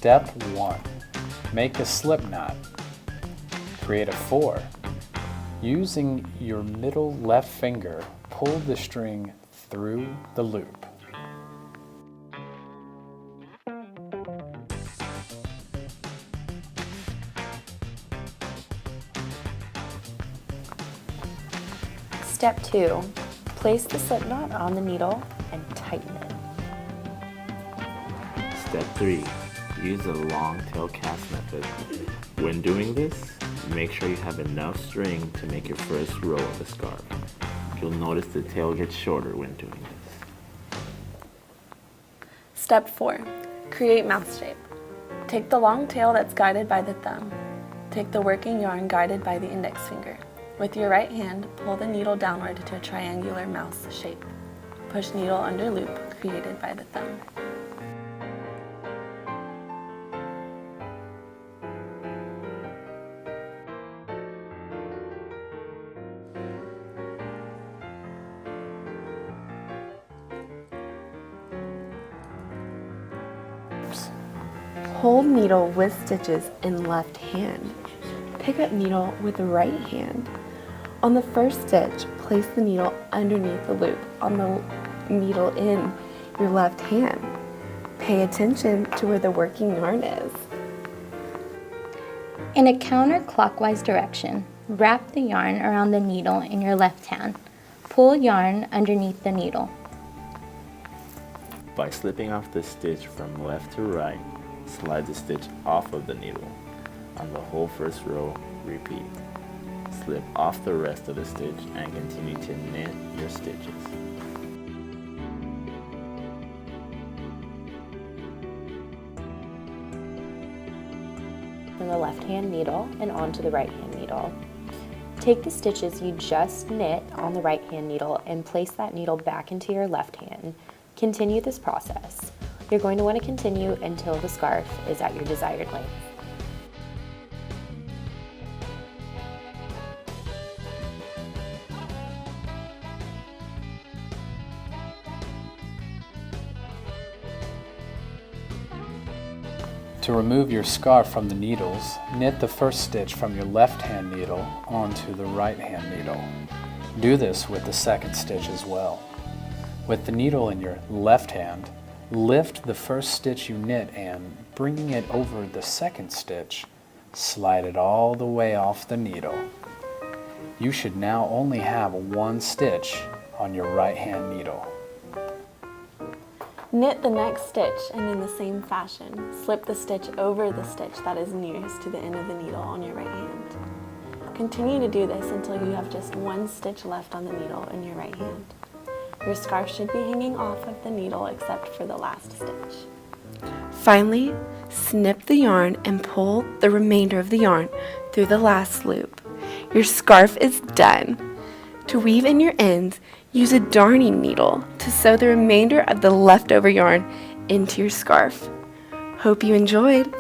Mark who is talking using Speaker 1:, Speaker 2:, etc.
Speaker 1: Step 1. Make a slip knot. Create a 4. Using your middle left finger, pull the string through the loop.
Speaker 2: Step 2. Place the slip knot on the needle and tighten it.
Speaker 3: Step 3. Use the long tail cast method. When doing this, make sure you have enough string to make your first row of the scarf. You'll notice the tail gets shorter when doing this.
Speaker 4: Step 4. Create mouth shape. Take the long tail that's guided by the thumb. Take the working yarn guided by the index finger. With your right hand, pull the needle downward to a triangular mouse shape. Push needle under loop created by the thumb.
Speaker 2: Hold needle with stitches in left hand. Pick up needle with the right hand. On the first stitch, place the needle underneath the loop on the needle in your left hand. Pay attention to where the working yarn is.
Speaker 5: In a counterclockwise direction, wrap the yarn around the needle in your left hand. Pull yarn underneath the needle.
Speaker 3: By slipping off the stitch from left to right, slide the stitch off of the needle. On the whole first row, repeat. Slip off the rest of the stitch and continue to knit your stitches.
Speaker 2: From the left hand needle and onto the right hand needle. Take the stitches you just knit on the right hand needle and place that needle back into your left hand. Continue this process. You're going to want to continue until the scarf is at your desired length.
Speaker 1: To remove your scarf from the needles, knit the first stitch from your left hand needle onto the right hand needle. Do this with the second stitch as well. With the needle in your left hand, lift the first stitch you knit and, bringing it over the second stitch, slide it all the way off the needle. You should now only have one stitch on your right hand needle.
Speaker 4: Knit the next stitch and in the same fashion, slip the stitch over the stitch that is nearest to the end of the needle on your right hand. Continue to do this until you have just one stitch left on the needle in your right hand. Your scarf should be hanging off of the needle except for the last stitch.
Speaker 2: Finally, snip the yarn and pull the remainder of the yarn through the last loop. Your scarf is done. To weave in your ends, use a darning needle to sew the remainder of the leftover yarn into your scarf. Hope you enjoyed!